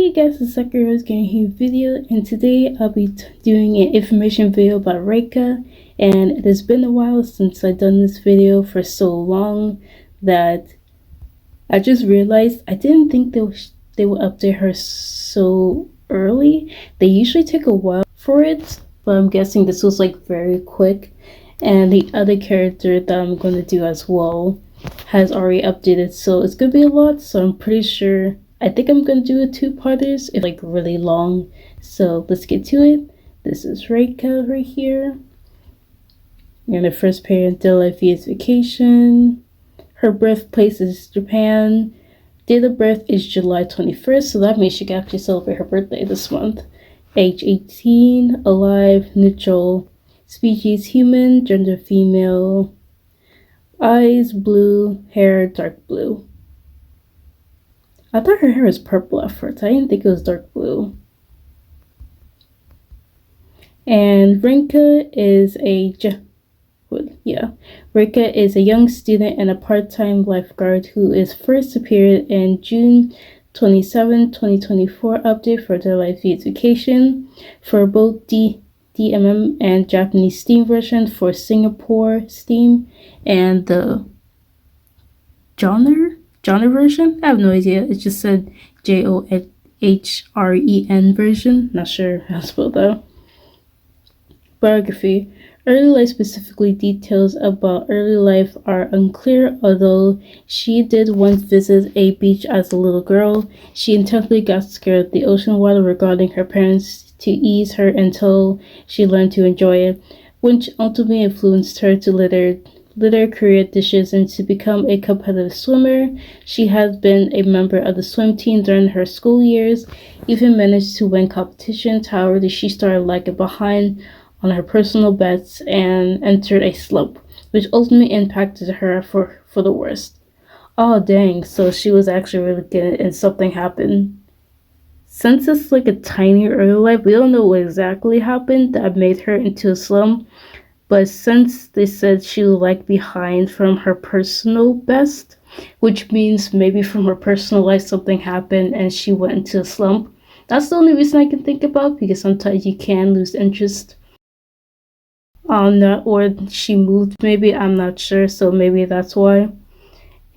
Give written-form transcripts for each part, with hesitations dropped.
Hey guys, it's SAKURA-ROSEGAMER here video, and today I'll be doing an information video about Reika. And it has been a while since I've done this video, for so long that I just realized I didn't think they would update her so early. They usually take a while for it, but I'm guessing this was like very quick. And the other character that I'm going to do as well has already updated, so it's gonna be a lot. So I'm pretty sure I think I'm gonna do a two-parters, if like really long. So let's get to it. This is Reika right here. And the first parent daily life vs vacation. Her birthplace is Japan. Date of birth is July 21st, so that means she can actually celebrate her birthday this month. Age 18, alive, neutral. Species human, gender female. Eyes blue, hair dark blue. I thought her hair was purple at first. I didn't think it was dark blue. And Reika is a young student and a part-time lifeguard who is first appeared in June 27, 2024 update for their life education for both DMM and Japanese Steam version for Singapore Steam, and the genre version, I have no idea. It just said JOHREN version. Not sure how to spell that. Biography. Early life, specifically details about early life, are unclear, although she did once visit a beach as a little girl. She intentionally got scared of the ocean water regarding her parents to ease her until she learned to enjoy it, which ultimately influenced her to later career dishes and to become a competitive swimmer. She has been a member of the swim team during her school years, even managed to win competitions. However, she started lagging behind on her personal bets and entered a slump, which ultimately impacted her for the worst. Oh dang, so she was actually really good and something happened. Since it's like a tiny early life, we don't know what exactly happened that made her into a slump. But since they said she was like behind from her personal best, which means maybe from her personal life something happened and she went into a slump. That's the only reason I can think about, because sometimes you can lose interest on that, or she moved maybe, I'm not sure, so maybe that's why.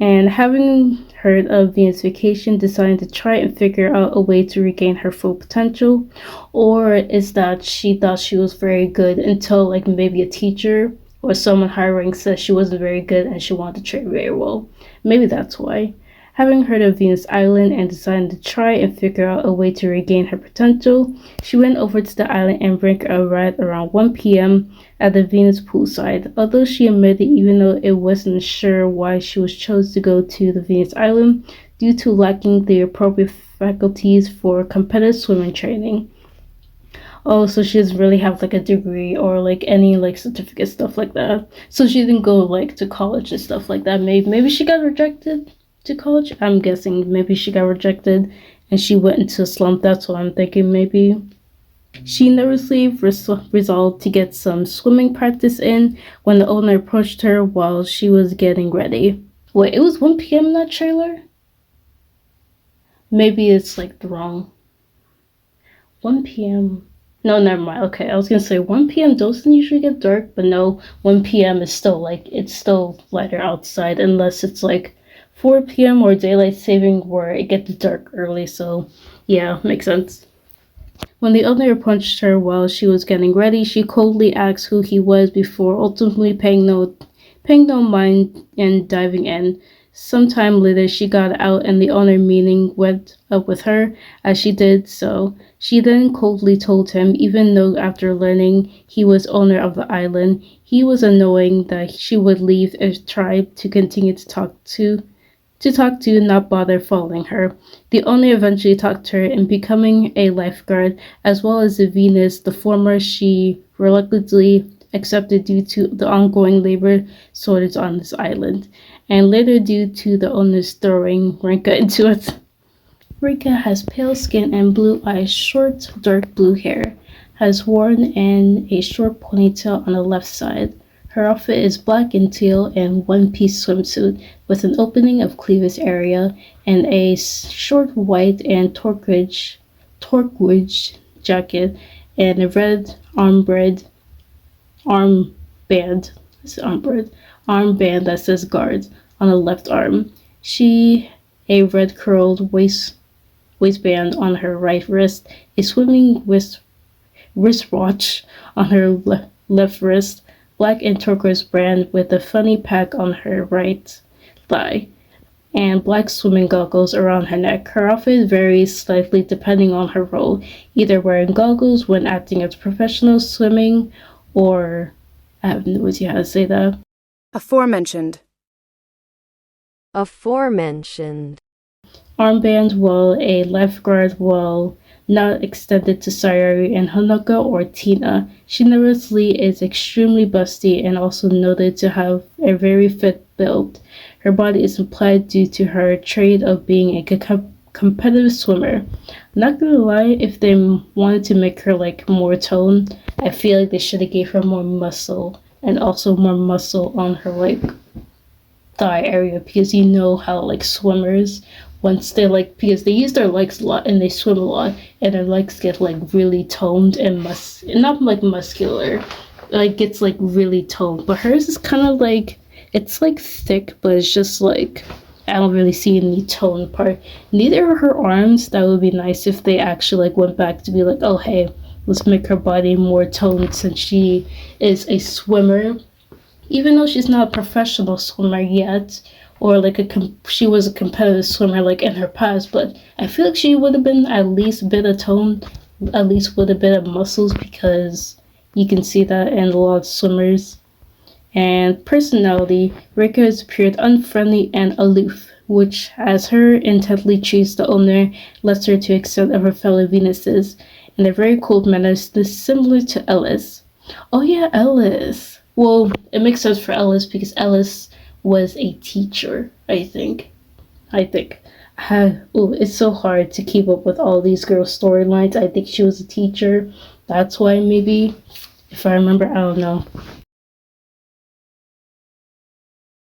And having heard of Venus Vacation, decided to try and figure out a way to regain her full potential. Or is that she thought she was very good until like maybe a teacher or someone hiring said she wasn't very good and she wanted to train very well. Maybe that's why. Having heard of Venus Island and decided to try and figure out a way to regain her potential, she went over to the island and Reika arrived around 1 p.m. at the Venus poolside. Although she admitted even though it wasn't sure why she was chose to go to the Venus Island due to lacking the appropriate faculties for competitive swimming training. Oh, so she doesn't really have like a degree or like any like certificate stuff like that. So she didn't go like to college and stuff like that. Maybe she got rejected to college. I'm guessing maybe she got rejected and she went into a slump. That's what I'm thinking. Maybe she nervously resolved to get some swimming practice in when the owner approached her while she was getting ready. Wait, it was 1 p.m. in that trailer? Maybe it's like the wrong 1 p.m. No, never mind. Okay, I was gonna say 1 p.m. doesn't usually get dark, but no, 1 p.m. is still like, it's still lighter outside unless it's like 4 p.m. or daylight saving where it gets dark early. So yeah, makes sense. When the owner approached her while she was getting ready, she coldly asked who he was before ultimately paying no mind and diving in. Sometime later, she got out and the owner meeting went up with her. As she did so, she then coldly told him, even though after learning he was owner of the island, he was annoying, that she would leave a tribe to continue to talk to, not bother following her. The owner eventually talked her in becoming a lifeguard, as well as the Venus. The former she reluctantly accepted due to the ongoing labor shortage on this island, and later due to the owners throwing Reika into it. Reika has pale skin and blue eyes, short dark blue hair, has worn in a short ponytail on the left side. Her outfit is black and teal and one-piece swimsuit with an opening of cleavage area and a short white and turquoise turquoise jacket and a red armband, armband that says guard on the left arm. She a red curled waistband on her right wrist, a swimming wristwatch on her left wrist, black and turquoise brand with a funny pack on her right thigh, and black swimming goggles around her neck. Her outfit varies slightly depending on her role, either wearing goggles when acting as professional swimming or I have no idea how to say that. Aforementioned. Armband while a lifeguard while not extended to Sayori and Honoka or Tina. She nevertheless is extremely busty and also noted to have a very fit build. Her body is implied due to her trait of being a competitive swimmer. Not gonna lie, if they wanted to make her like more toned, I feel like they should have gave her more muscle and also more muscle on her like thigh area, because you know how like swimmers, once they like, because they use their legs a lot and they swim a lot and their legs get like really toned and not like muscular, like gets like really toned, but hers is kind of like, it's like thick, but it's just like I don't really see any tone part. Neither are her arms. That would be nice if they actually like went back to be like, oh hey, let's make her body more toned since she is a swimmer, even though she's not a professional swimmer yet, or like she was a competitive swimmer like in her past, but I feel like she would have been at least a bit of tone, at least with a bit of muscles, because you can see that in a lot of swimmers. And personality, Reika has appeared unfriendly and aloof, which, as her intently chased the owner, lets her to extent of her fellow Venuses in a very cold manner similar to Ellis. Oh yeah, Ellis. Well, it makes sense for Ellis because Ellis was a teacher, I think. It's so hard to keep up with all these girls' storylines. I think she was a teacher. That's why, maybe. If I remember, I don't know.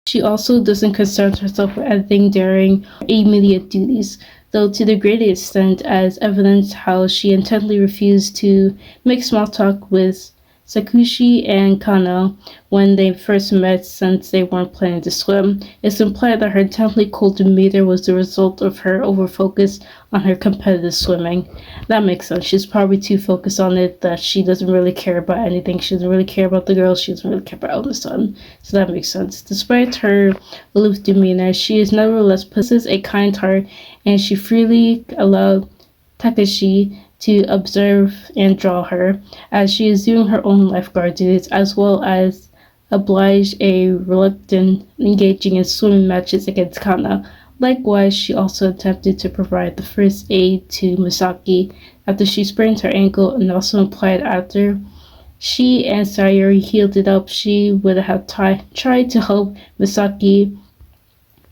She also doesn't concern herself with anything during immediate duties, though to the greatest extent as evidenced how she intently refused to make small talk with Sakushi and Kana when they first met, since they weren't planning to swim. It's implied that her intently cold demeanor was the result of her overfocus on her competitive swimming. That makes sense. She's probably too focused on it that she doesn't really care about anything. She doesn't really care about the girls. She doesn't really care about Elma-san. So that makes sense. Despite her aloof demeanor, she is nevertheless possesses a kind heart, and she freely allowed Takashi to observe and draw her, as she is doing her own lifeguard duties, as well as oblige a reluctant engaging in swimming matches against Kana. Likewise, she also attempted to provide the first aid to Misaki after she sprained her ankle, and also implied after she and Sayori healed it up, she would have tried to help Misaki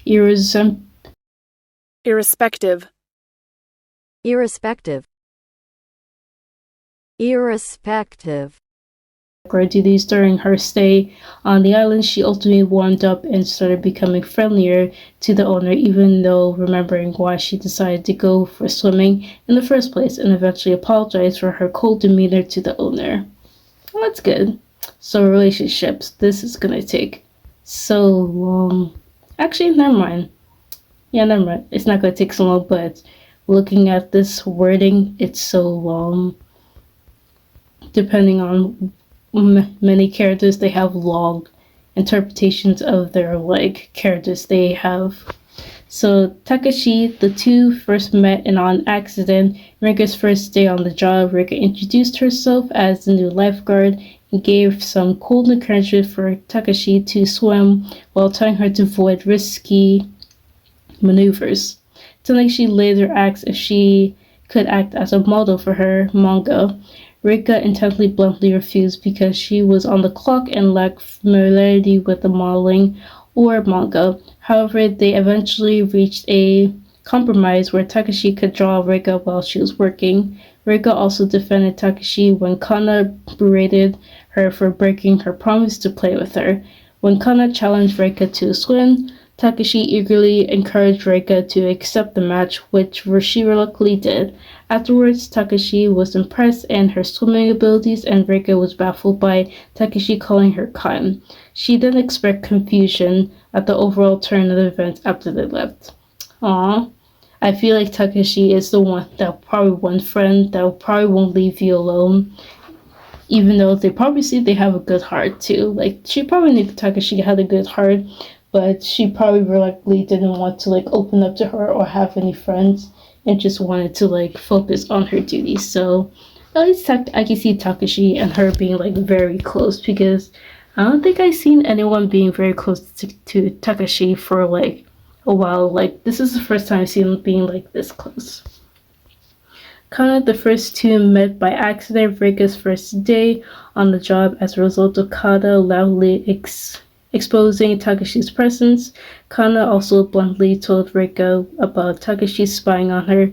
irrespective duties during her stay on the island. She ultimately warmed up and started becoming friendlier to the owner, even though remembering why she decided to go for swimming in the first place, and eventually apologized for her cold demeanor to the owner. Well, that's good. So relationships, this is gonna take so long. Actually, never mind. Yeah, never mind. It's not gonna take so long, but looking at this wording, it's so long. Depending on many characters, they have long interpretations of their like characters they have. So Takashi, the two first met and on accident. Rika's first day on the job, Rika introduced herself as the new lifeguard and gave some cold encouragement for Takashi to swim while telling her to avoid risky maneuvers. Takashi later asked if she could act as a model for her manga. Reika intently bluntly refused because she was on the clock and lacked familiarity with the modeling or manga. However, they eventually reached a compromise where Takashi could draw Reika while she was working. Reika also defended Takashi when Kana berated her for breaking her promise to play with her. When Kana challenged Reika to a swim, Takashi eagerly encouraged Reika to accept the match, which she reluctantly did. Afterwards, Takashi was impressed in her swimming abilities, and Reika was baffled by Takashi calling her kind. She then expressed confusion at the overall turn of the events after they left. Aww. I feel like Takashi is the one that probably one friend that probably won't leave you alone, even though they probably see they have a good heart too. Like, she probably knew Takashi had a good heart, but she probably reluctantly didn't want to like open up to her or have any friends, and just wanted to like focus on her duties. So at least I can see Takashi and her being like very close, because I don't think I've seen anyone being very close to Takashi for like a while. Like, this is the first time I've seen them being like this close. The first two met by accident Reika's first day on the job as a result of Kada loudly exposing Takashi's presence. Kana also bluntly told Reika about Takashi spying on her.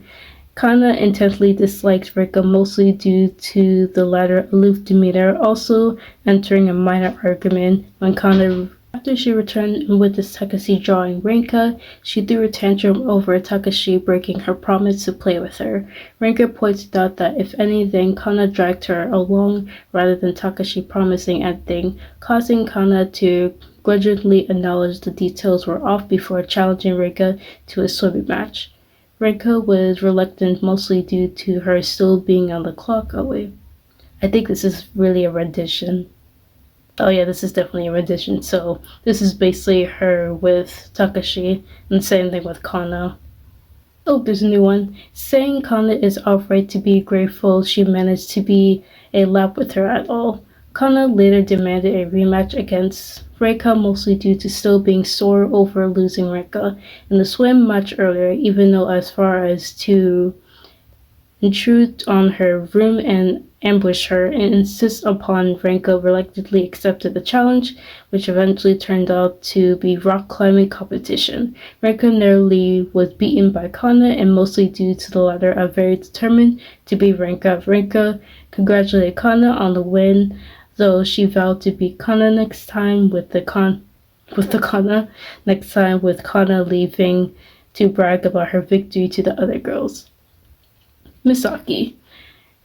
Kana intensely disliked Reika mostly due to the latter aloof demeanor, also entering a minor argument when Kana. After she returned and witnessed Takashi drawing Reika, she threw a tantrum over Takashi breaking her promise to play with her. Reika pointed out that if anything, Kana dragged her along rather than Takashi promising anything, causing Kana to grudgingly acknowledge the details were off before challenging Reika to a swimming match. Reika was reluctant mostly due to her still being on the clock. Oh wait, I think this is really a rendition. Oh yeah, this is definitely a rendition. So this is basically her with Takashi, and same thing with Kana. Oh, there's a new one. Saying Kana is outright to be grateful she managed to be a lap with her at all. Kana later demanded a rematch against Reika, mostly due to still being sore over losing Reika in the swim match earlier, even though as far as to intrude on her room and ambush her, and insist upon Reika reluctantly accepted the challenge, which eventually turned out to be rock climbing competition. Reika narrowly was beaten by Kana, and mostly due to the latter are very determined to beat Reika. Reika congratulated Kana on the win, though she vowed to beat Kana next time with the Kana leaving to brag about her victory to the other girls. Misaki.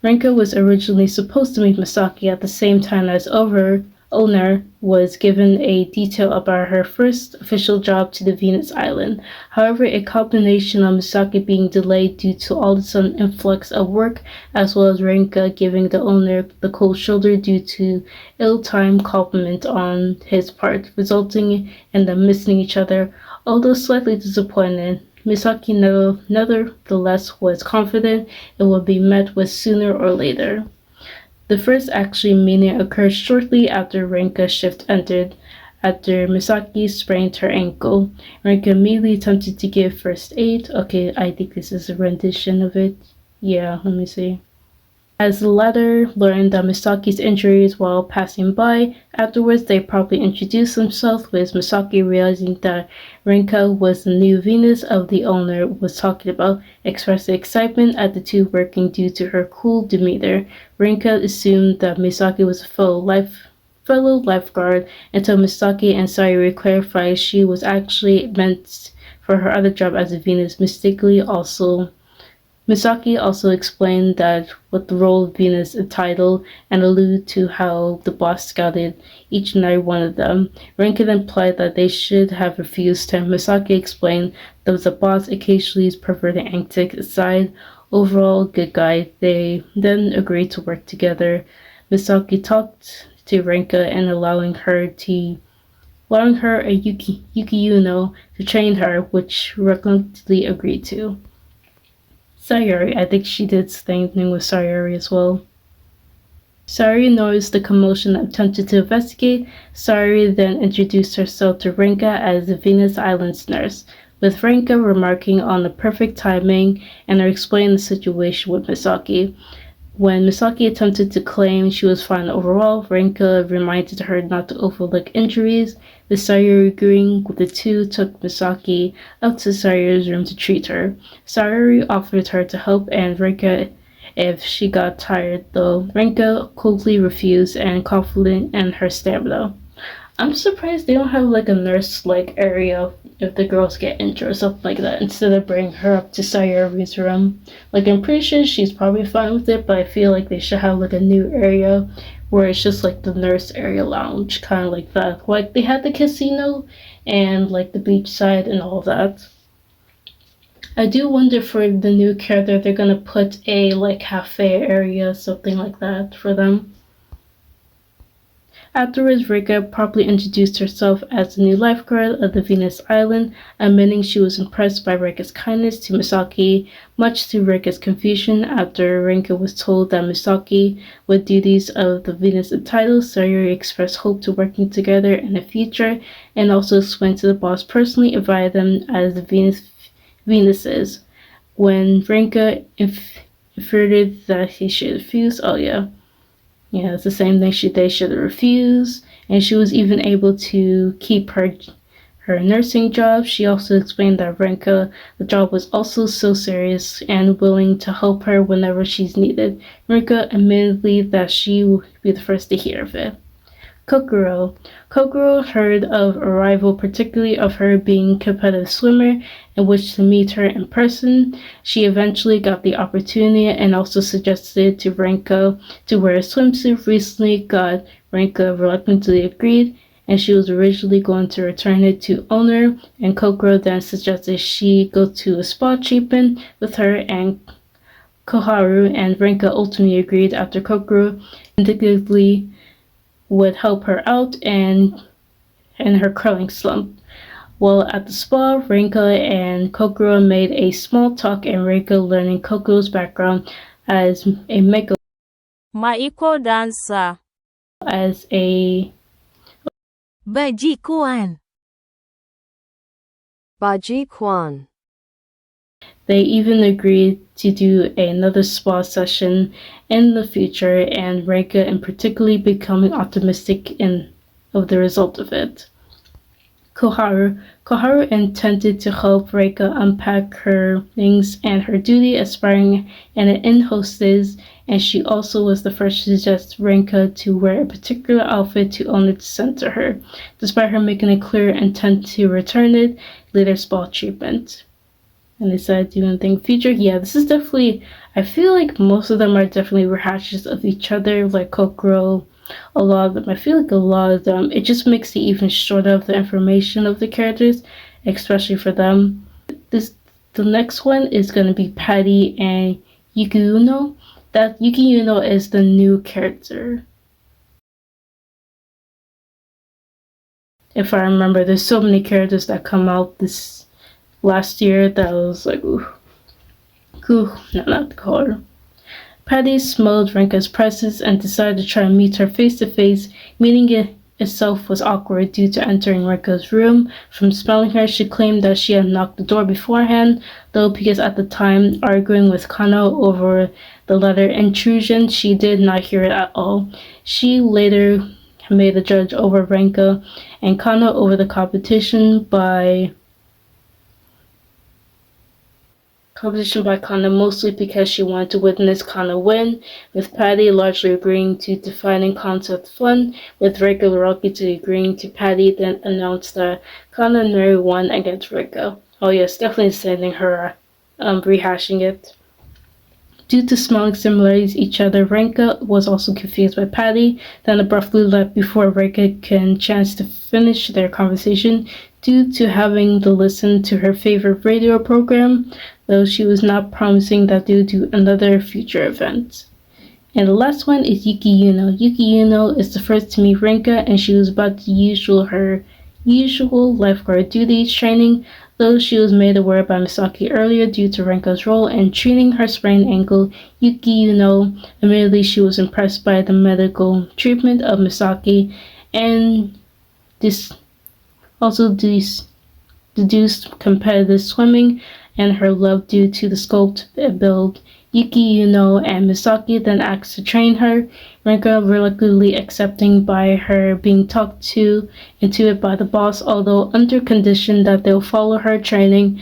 Reika was originally supposed to meet Misaki at the same time as owner was given a detail about her first official job to the Venus Island. However, a combination of Misaki being delayed due to all the sudden influx of work, as well as Reika giving the owner the cold shoulder due to ill-timed compliment on his part, resulting in them missing each other. Although slightly disappointed, Misaki nevertheless was confident it would be met with sooner or later. The first actual meeting occurred shortly after Reika's shift ended, after Misaki sprained her ankle. Reika immediately attempted to give first aid. Okay, I think this is a rendition of it. Yeah, let me see. As the latter learned that Misaki's injuries while passing by, afterwards they promptly introduced themselves, with Misaki realizing that Reika was the new Venus of the owner was talking about, expressing excitement at the two working due to her cool demeanor. Reika assumed that Misaki was a fellow lifeguard until Misaki and Sayuri clarified she was actually meant for her other job as a Venus, Misaki also explained that what the role of Venus entitled and alluded to how the boss scouted each and every one of them. Rankin implied that they should have refused him. Misaki explained that the boss occasionally perverting antics aside. Overall, good guy. They then agreed to work together. Misaki talked to Reika and allowing her a Yuki Yuno to train her, which reluctantly agreed to. Sayuri, I think she did the same thing with Sayuri as well. Sayuri noticed the commotion and attempted to investigate. Sayuri then introduced herself to Reika as the Venus Island's nurse, with Reika remarking on the perfect timing and her explaining the situation with Misaki. When Misaki attempted to claim she was fine overall, Reika reminded her not to overlook injuries. With Sayuri agreeing, the two took Misaki up to Sayuri's room to treat her. Sayuri offered her to help and Reika if she got tired, though Reika coldly refused and confident in her stamina. I'm surprised they don't have like a nurse like area if the girls get injured or something like that instead of bringing her up to Sayori's room. Like I'm pretty sure she's probably fine with it, but I feel like they should have like a new area where it's just like the nurse area lounge, kind of like that. Like they had the casino and like the beachside and all that. I do wonder for the new character they're gonna put a like cafe area, something like that for them. Afterwards, Reika properly introduced herself as the new lifeguard of the Venus Island, admitting she was impressed by Reika's kindness to Misaki, much to Reika's confusion after Reika was told that Misaki, with duties of the Venus title, Sayori expressed hope to working together in the future, and also explained to the boss personally invited them as the Venuses. When Reika inferred that he should refuse, oh yeah. Yeah, it's the same thing they should have refused, and she was even able to keep her nursing job. She also explained that Renka, the job was also so serious and willing to help her whenever she's needed. Renka admitted that she would be the first to hear of it. Kokoro. Kokoro heard of arrival, particularly of her being a competitive swimmer, and wished to meet her in person. She eventually got the opportunity and also suggested to Renko to wear a swimsuit. Recently got Renko reluctantly agreed, and she was originally going to return it to owner, and Kokoro then suggested she go to a spa treatment with her and Koharu, and Renka ultimately agreed after Kokoro indicatively would help her out and in her curling slump. While at the spa, Renka and Kokoro made a small talk, and Renka learning Kokoro's background as a makeup Maiko dancer. as a Bajikuan. Bajikuan. They even agreed to do another spa session in the future, and Reika in particularly becoming optimistic of the result of it. Koharu intended to help Reika unpack her things and her duty as sparring and an inn hostess, and she also was the first to suggest Reika to wear a particular outfit to own it sent to her, despite her making a clear intent to return it later spa treatment. And they said, do anything future? Yeah, this is definitely, I feel like most of them are definitely rehashes of each other, like Kokoro, a lot of them. I feel like a lot of them, it just makes it even shorter of the information of the characters, especially for them. The next one is going to be Patty and Yuki Uno. That Yuki Uno is the new character. If I remember, there's so many characters that come out this last year that was like, ooh, no, not the color. Patty smelled Renka's presence and decided to try and meet her face to face. Meeting it itself was awkward due to entering Renka's room. From smelling her, she claimed that she had knocked the door beforehand, though because at the time arguing with Kano over the letter intrusion, she did not hear it at all. She later made a judge over Renka and Kano over the competition by Kana mostly because she wanted to witness Kana win, with Patty largely agreeing to defining concept fun, with Reika reluctantly agreeing to Patty, then announced that Kana and Mary won against Reika. Oh yes, definitely sending her rehashing it. Due to smelling similarities each other, Renka was also confused by Patty, then abruptly left before Reika can chance to finish their conversation due to having to listen to her favorite radio program, though she was not promising that they would do another future event. And the last one is Yuki Yuno. Yuki Yuno is the first to meet Renka, and she was about to use her usual lifeguard duties training, though she was made aware by Misaki earlier due to Renka's role in treating her sprained ankle. Yuki Yuno admittedly she was impressed by the medical treatment of Misaki, and this also deduced competitive swimming and her love due to the sculpt build. Yuki Yuno and Misaki then asked to train her, Renka reluctantly accepting by her being talked to into it by the boss, although under condition that they'll follow her training.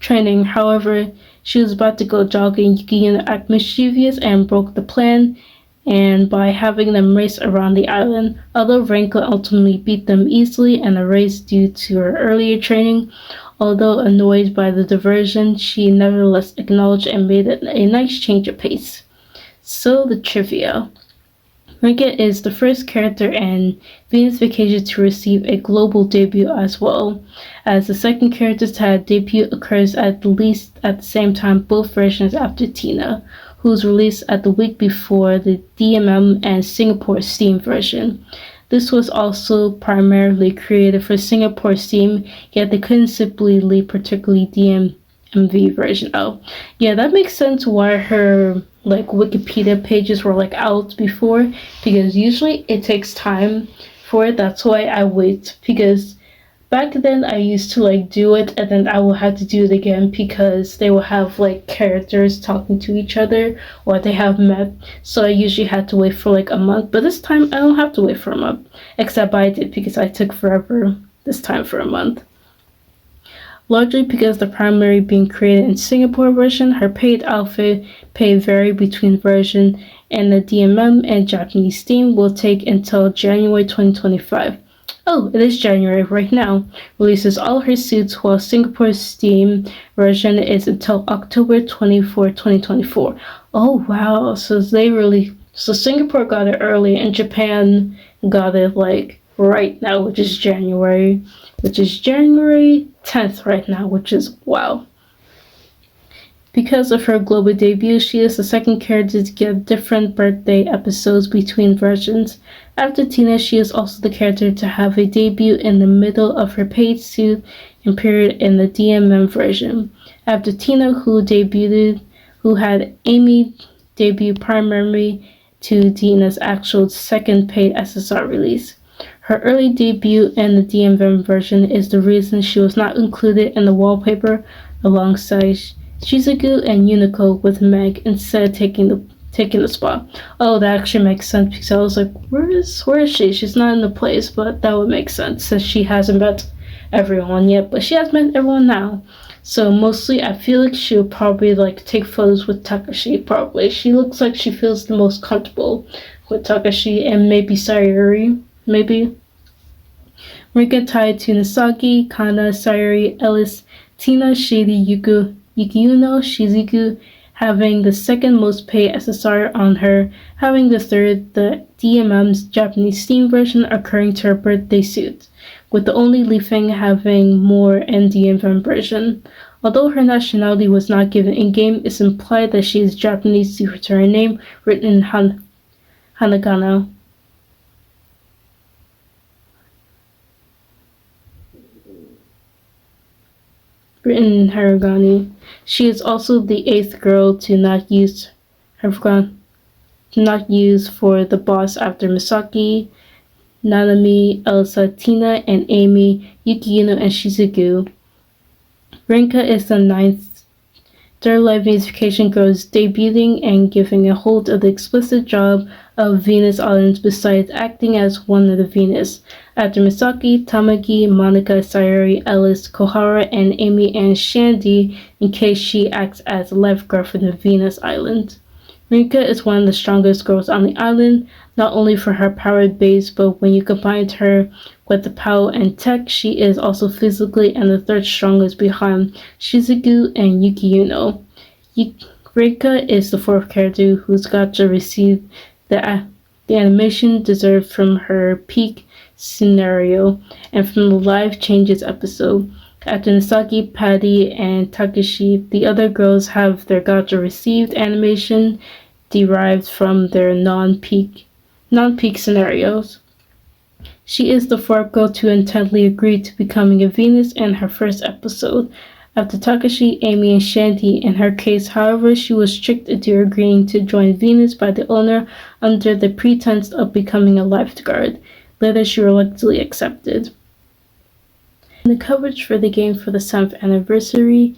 However, she was about to go jogging. Yuki Yuno acted mischievous and broke the plan, and by having them race around the island. Although Reika ultimately beat them easily in a race due to her earlier training, although annoyed by the diversion, she nevertheless acknowledged and made it a nice change of pace. So the trivia. Rekia is the first character in Venus Vacation to receive a global debut as well, as the second character to have debut occurs at least at the same time both versions after Tina, whose release at the week before the DMM and Singapore Steam version. This was also primarily created for Singapore Steam, yet they couldn't simply leave particularly DMV version out. Yeah, that makes sense why her Wikipedia pages were out before, because usually it takes time for it. That's why I wait, because back then I used to do it and then I will have to do it again because they will have characters talking to each other or they have met. So I usually had to wait for a month, but this time I don't have to wait for a month, except I did because I took forever this time for a month. Largely because the primary being created in Singapore version, her paid outfit vary between version, and the DMM and Japanese theme will take until January 2025. Oh, it is January right now. Releases all her suits, while Singapore's Steam version is until October 24, 2024. Oh wow, so Singapore got it early and Japan got it right now, which is January 10th right now, which is wow. Because of her global debut, she is the second character to get different birthday episodes between versions. After Tina, she is also the character to have a debut in the middle of her paid suit and period in the DMM version. After Tina, who had Amy debut primarily to Tina's actual second paid SSR release. Her early debut in the DMM version is the reason she was not included in the wallpaper alongside Shizuku and Unico, with Meg instead taking the spot. Oh, that actually makes sense because I was like, where is she? She's not in the place, but that would make sense since she hasn't met everyone yet, but she has met everyone now. So mostly I feel like she'll probably take photos with Takashi, probably. She looks like she feels the most comfortable with Takashi and maybe Sayuri, maybe. Reika tied to Nasagi, Kana, Sayuri, Ellis, Tina, Shady, Yukiyuno, Shizuku, having the second most paid SSR on her, having the third, the DMM's Japanese Steam version occurring to her birthday suit, with the only leafing having more in DMM version. Although her nationality was not given in-game, it's implied that she is Japanese due to her name written in Hanagana. Written in Haragani. She is also the 8th girl to not use for the boss after Misaki, Nanami, Elsa, Tina, and Amy, Yukino, and Shizuku. Reika is the 9th Third Life Vacation girls debuting and giving a hold of the explicit job of Venus Islands besides acting as one of the Venus. After Misaki, Tamaki, Monica, Sayuri, Ellis, Kohara, and Amy and Shandy, in case she acts as a lifeguard for the Venus Island. Reika is one of the strongest girls on the island, not only for her power base, but when you combine her with the power and tech, she is also physically and the third strongest behind Shizuku and Yukiyuno. Reika is the fourth character who's got to receive the animation deserved from her peak scenario and from the live changes episode. After Nasagi, Patty, and Takashi, the other girls have their gacha received animation derived from their non-peak scenarios. She is the fourth girl to intently agree to becoming a Venus in her first episode. After Takashi, Amy, and Shandy, in her case, however, she was tricked into agreeing to join Venus by the owner under the pretense of becoming a lifeguard. Later, she reluctantly accepted. In the coverage for the game for the 7th anniversary,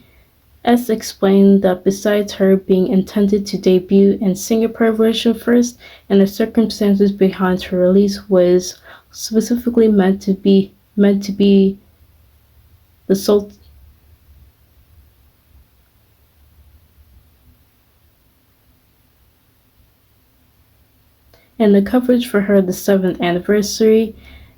S explained that besides her being intended to debut in Singapore version first, and the circumstances behind her release was specifically meant to be the sole And the coverage for her the 7th anniversary,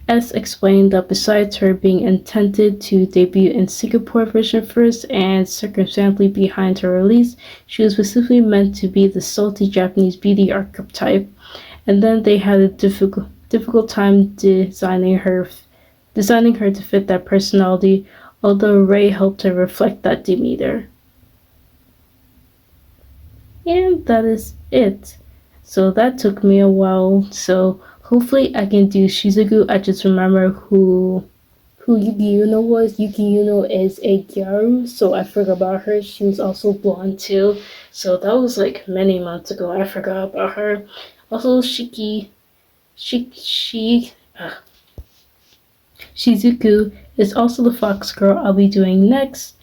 S explained that besides her being intended to debut in Singapore version first and circumstantially behind her release, she was specifically meant to be the salty Japanese beauty archetype. And then they had a difficult time designing her to fit that personality, although Ray helped her reflect that demeanor. And that is it. So that took me a while. So hopefully I can do Shizuku. I just remember who Yuki Uno was. Yuki Uno is a Gyaru, so I forgot about her. She was also blonde too. So that was like many months ago. I forgot about her. Also Shizuku is also the fox girl I'll be doing next.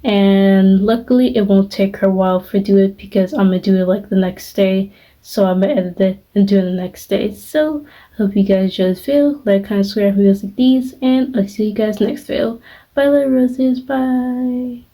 And luckily it won't take her a while for do it because I'm gonna do it like the next day. So I'm gonna edit it and do it the next day. So hope you guys enjoy this video. Like, comment, subscribe for videos like these, and I'll see you guys next video. Bye little roses, bye.